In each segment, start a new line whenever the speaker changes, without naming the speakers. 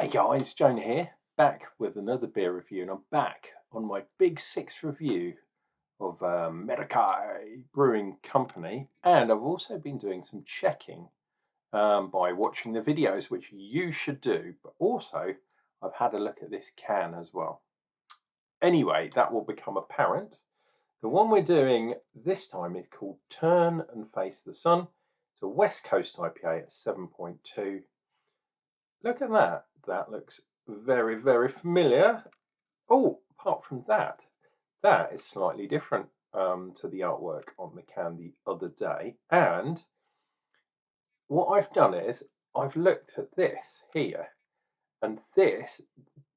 Hey guys, Jonah here, back with another beer review, and I'm back on my big six review of Merakai Brewing Company, and I've also been doing some checking by watching the videos, which you should do, but also I've had a look at this can as well. Anyway, that will become apparent. The one we're doing this time is called Turn and Face the Sun. It's a West Coast IPA at 7.2. Look at that. That looks very, very familiar. Oh, apart from that, that is slightly different to the artwork on the can the other day. And what I've done is I've looked at this here, and this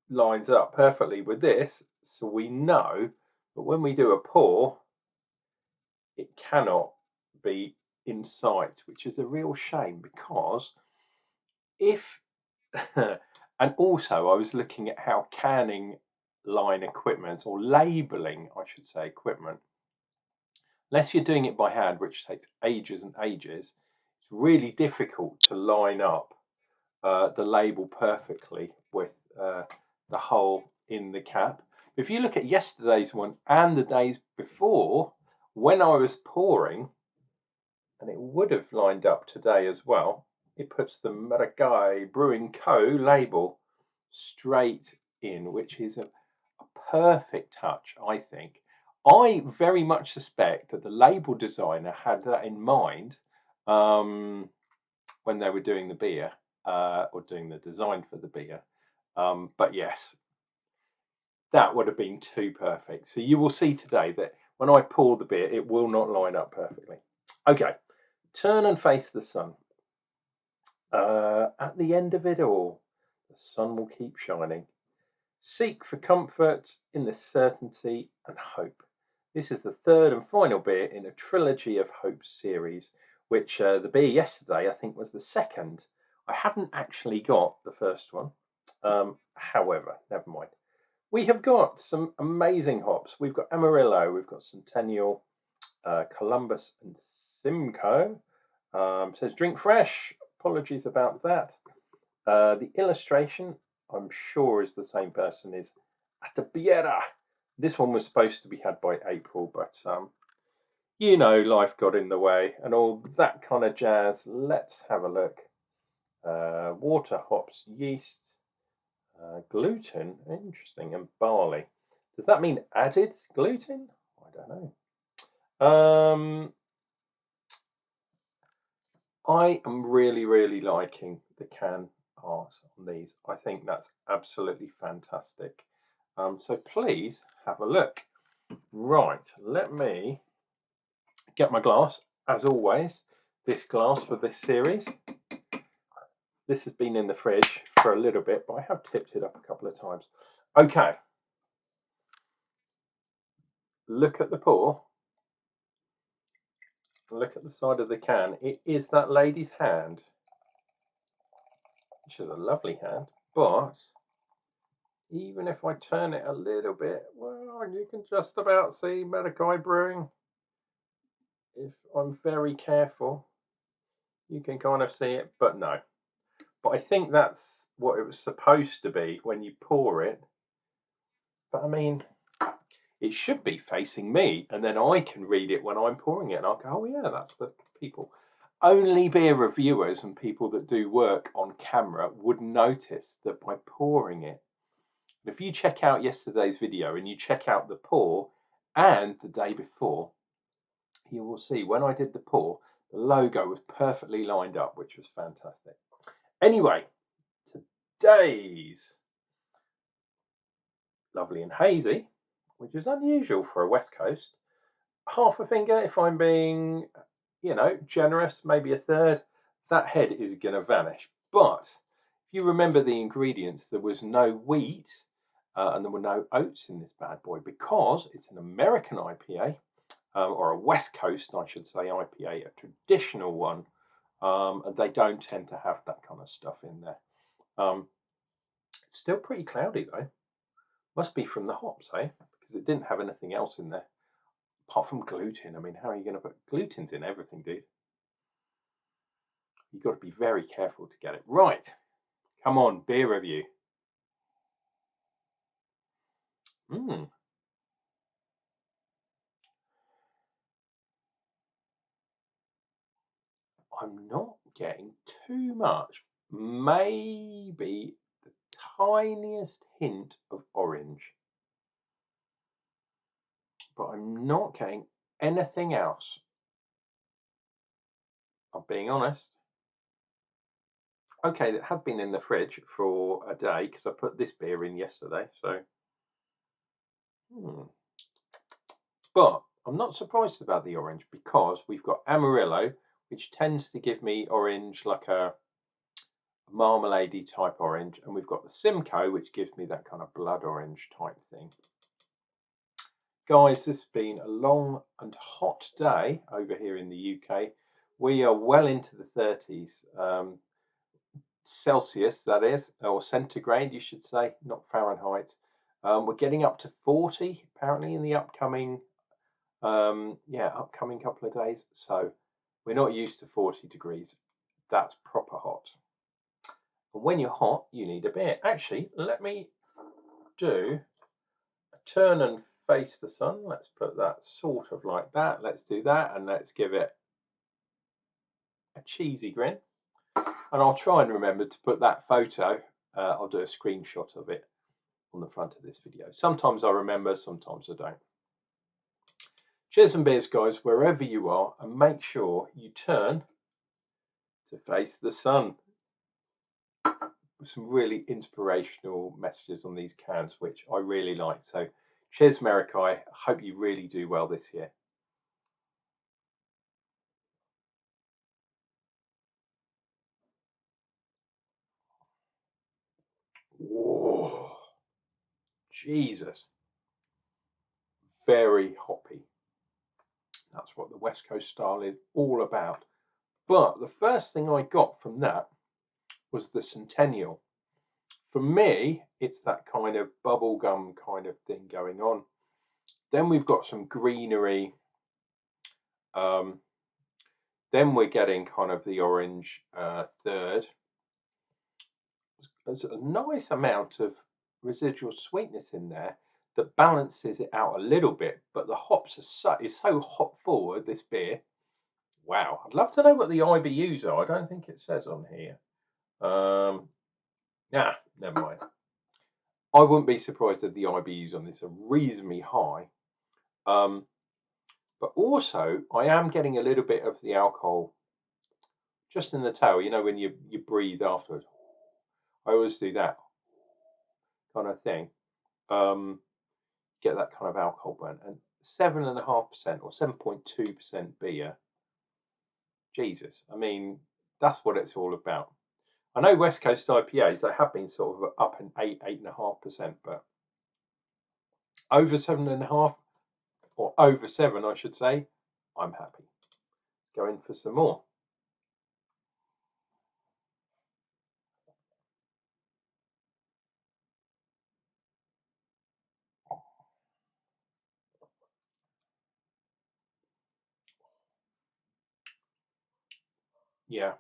lines up perfectly with this. So we know that when we do a pour, it cannot be in sight, which is a real shame because if and also I was looking at how canning line equipment, or labeling I should say equipment, unless you're doing it by hand, which takes ages and ages, it's really difficult to line up the label perfectly with the hole in the cap. If you look at yesterday's one and the days before, when I was pouring, and it would have lined up today as well, it puts the Merakai Brewing Co. label straight in, which is a perfect touch, I think. I very much suspect that the label designer had that in mind when they were doing the beer or doing the design for the beer. But yes, that would have been too perfect. So you will see today that when I pour the beer, it will not line up perfectly. Okay, Turn and Face the Sun. At the end of it all, the sun will keep shining. Seek for comfort in the certainty and hope. This is the third and final beer in a trilogy of hope series, which the beer yesterday I think was the second. I haven't actually got the first one. However, never mind. We have got some amazing hops. We've got Amarillo, we've got Centennial, Columbus and Simcoe. Says drink fresh. Apologies about that. The illustration, I'm sure, is the same person, is Atabiera. This one was supposed to be had by April, but you know, life got in the way and all that kind of jazz. Let's have a look. Water, hops, yeast, gluten, interesting, and barley. Does that mean added gluten? I don't know. I am really liking the can art on these. I think that's absolutely fantastic. So please have a look. Right, let me get my glass. As always, this glass for this series. This has been in the fridge for a little bit, but I have tipped it up a couple of times. Okay, look at the pour. Look at the side of the can. It is that lady's hand, which is a lovely hand, but even if I turn it a little bit, well, you can just about see Merakai Brewing. If I'm very careful, you can kind of see it, but no. But I think that's what it was supposed to be when you pour it. But I mean, it should be facing me, and then I can read it when I'm pouring it, and I'll go, oh yeah, that's the people. Only beer reviewers and people that do work on camera would notice that by pouring it. If you check out yesterday's video and you check out the pour and the day before, you will see when I did the pour, the logo was perfectly lined up, which was fantastic. Anyway, today's lovely and hazy, which is unusual for a West Coast. Half a finger, if I'm being, you know, generous, maybe a third, that head is going to vanish. But if you remember the ingredients, there was no wheat and there were no oats in this bad boy because it's an American IPA, or a West Coast, I should say, IPA, a traditional one, and they don't tend to have that kind of stuff in there. It's still pretty cloudy though. Must be from the hops, eh? Because it didn't have anything else in there apart from gluten. I mean, how are you going to put gluten's in everything, dude? You've got to be very careful to get it right. Come on, beer review. Mm. I'm not getting too much. Maybe the tiniest hint of orange, but I'm not getting anything else. I'm being honest. Okay, it had been in the fridge for a day because I put this beer in yesterday. So, but I'm not surprised about the orange because we've got Amarillo, which tends to give me orange like a marmalade type orange, and we've got the Simcoe, which gives me that kind of blood orange type thing. Guys, this has been a long and hot day over here in the UK. We are well into the 30s. Celsius, that is, or centigrade, you should say, not Fahrenheit. We're getting up to 40 apparently in the upcoming, upcoming couple of days. So we're not used to 40 degrees. That's proper hot. And when you're hot, you need a beer. Actually, let me do a turn and face the sun. Let's put that sort of like that. Let's do that, and let's give it a cheesy grin. And I'll try and remember to put that photo. I'll do a screenshot of it on the front of this video. Sometimes I remember, sometimes I don't. Cheers and beers, guys, wherever you are, and make sure you turn to face the sun. Some really inspirational messages on these cans, which I really like. So cheers, Merakai. I hope you really do well this year. Whoa, Jesus. Very hoppy. That's what the West Coast style is all about. But the first thing I got from that was the Centennial. For me, it's that kind of bubblegum kind of thing going on. Then we've got some greenery. Um, then we're getting kind of the orange third. There's a nice amount of residual sweetness in there that balances it out a little bit, but the hops is so hop forward, this beer. Wow, I'd love to know what the IBUs are. I don't think it says on here. Never mind. I wouldn't be surprised if the IBUs on this are reasonably high. But also, I am getting a little bit of the alcohol just in the tail. You know, when you breathe afterwards. I always do that kind of thing. Get that kind of alcohol burn. And 7.5% or 7.2% beer. Jesus, I mean, that's what it's all about. I know West Coast IPAs, they have been sort of up in 8.5%, but over 7.5 or over 7, I should say, I'm happy. Go in for some more. Yeah,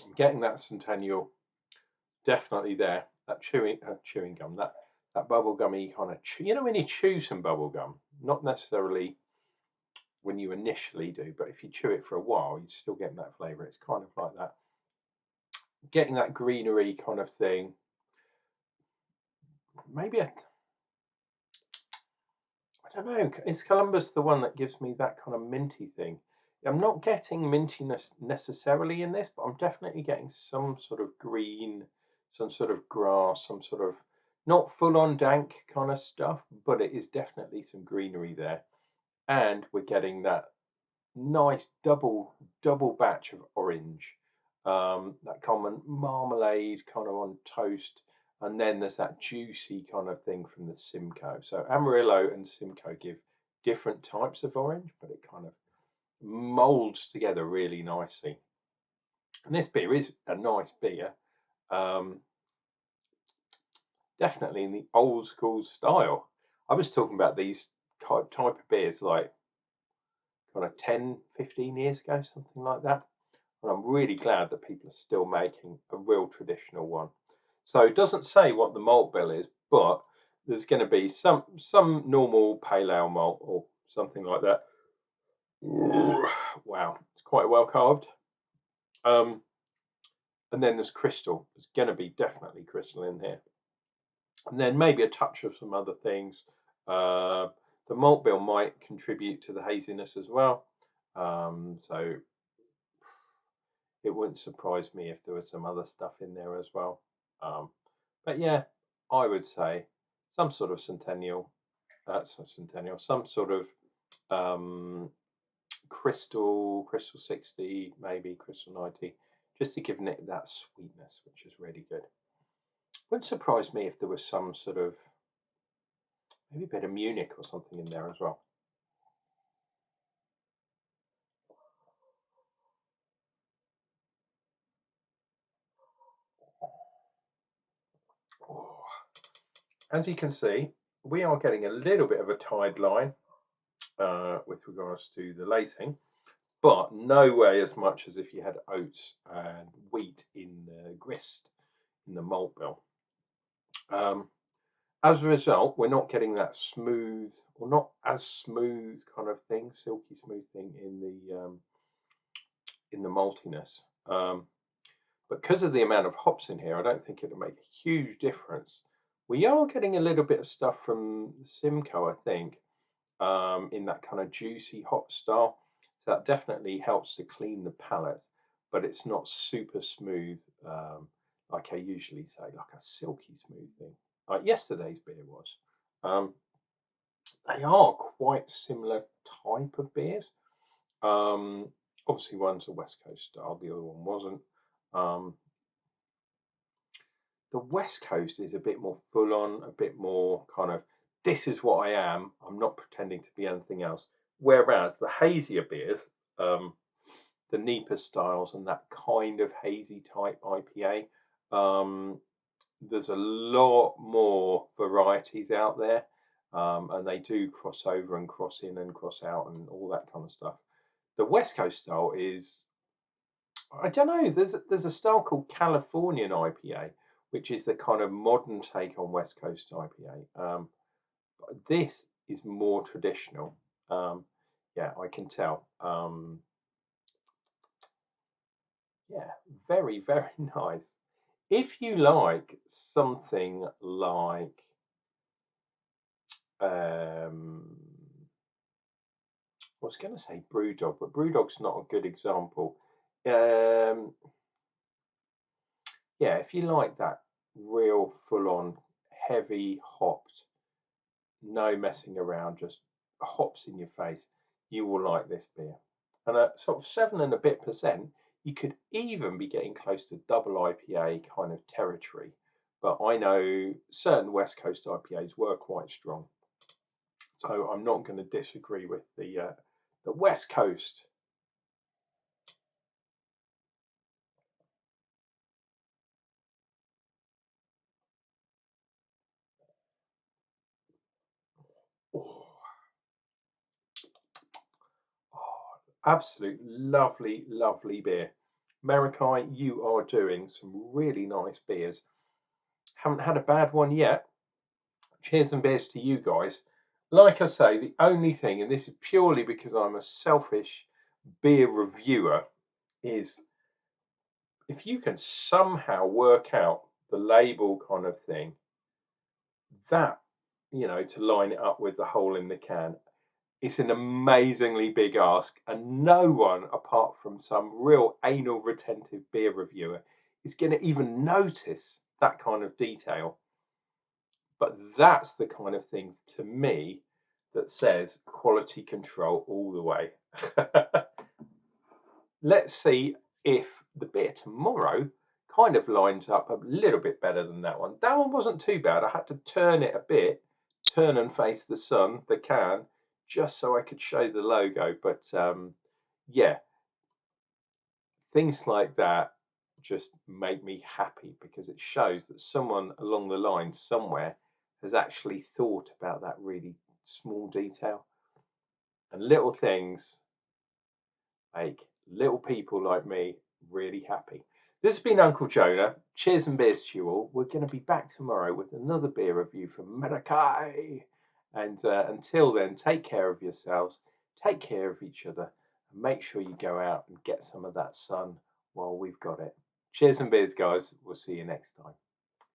I'm getting that Centennial definitely there. That chewing gum, that bubble gummy kind of chew. You know when you chew some bubble gum, not necessarily when you initially do, but if you chew it for a while, you're still getting that flavour. It's kind of like that, getting that greenery kind of thing. Maybe I don't know. Is Columbus the one that gives me that kind of minty thing? I'm not getting mintiness necessarily in this, but I'm definitely getting some sort of green, some sort of grass, some sort of not full on dank kind of stuff, but it is definitely some greenery there. And we're getting that nice double batch of orange, that common marmalade kind of on toast, and then there's that juicy kind of thing from the Simcoe. So Amarillo and Simcoe give different types of orange, but it kind of molds together really nicely. And this beer is a nice beer, um, definitely in the old school style. I was talking about these type of beers like kind of 10, 15 years ago, something like that. And I'm really glad that people are still making a real traditional one. So it doesn't say what the malt bill is, but there's going to be some normal pale ale malt or something like that. Wow, it's quite well carved. Um, and then there's crystal. There's going to be definitely crystal in here, and then maybe a touch of some other things. Uh, the malt bill might contribute to the haziness as well. So it wouldn't surprise me if there was some other stuff in there as well. Um, but yeah, I would say some sort of Centennial. That's a Centennial. Some sort of crystal 60, maybe crystal 90, just to give it that sweetness, which is really good. Wouldn't surprise me if there was some sort of maybe a bit of Munich or something in there as well. Oh, as you can see, we are getting a little bit of a tide line with regards to the lacing, but no way as much as if you had oats and wheat in the grist, in the malt bill. As a result, we're not getting that smooth, or not as smooth kind of thing, silky smooth thing in the maltiness. But because of the amount of hops in here, I don't think it'll make a huge difference. We are getting a little bit of stuff from Simcoe, I think, in that kind of juicy hop style. So that definitely helps to clean the palate, but it's not super smooth, like I usually say, like a silky smooth thing, like yesterday's beer was. Um, they are quite similar type of beers. Um, Obviously, one's a West Coast style, the other one wasn't. Um, the West Coast is a bit more full on, a bit more kind of, this is what I am. I'm not pretending to be anything else. Whereas the hazier beers, the Nipah styles and that kind of hazy type IPA, there's a lot more varieties out there, and they do cross over and cross in and cross out and all that kind of stuff. The West Coast style is, I don't know. There's a style called Californian IPA, which is the kind of modern take on West Coast IPA. This is more traditional. Yeah, I can tell. Yeah, very very nice. If you like something like um, I was going to say Brewdog, but Brewdog's not a good example. Um, yeah, if you like that real full-on heavy hopped, no messing around, just hops in your face, you will like this beer. And at sort of 7% you could even be getting close to double IPA kind of territory. But I know certain West Coast IPAs were quite strong, so I'm not going to disagree with the West Coast. Oh, oh, absolute lovely, lovely beer. Merakai, you are doing some really nice beers. Haven't had a bad one yet. Cheers and beers to you guys. Like I say, the only thing, and this is purely because I'm a selfish beer reviewer, is if you can somehow work out the label kind of thing, that, to line it up with the hole in the can, it's an amazingly big ask, and no one apart from some real anal retentive beer reviewer is going to even notice that kind of detail. But that's the kind of thing to me that says quality control all the way. Let's see if the beer tomorrow kind of lines up a little bit better than that one. That one wasn't too bad. I had to turn it a bit, turn and face the sun, the can, just so I could show the logo. But yeah, things like that just make me happy because it shows that someone along the line somewhere has actually thought about that really small detail. And little things make little people like me really happy. This has been Uncle Jonah. Cheers and beers to you all. We're going to be back tomorrow with another beer review from Merakai. And until then, take care of yourselves, take care of each other, and make sure you go out and get some of that sun while we've got it. Cheers and beers, guys. We'll see you next time.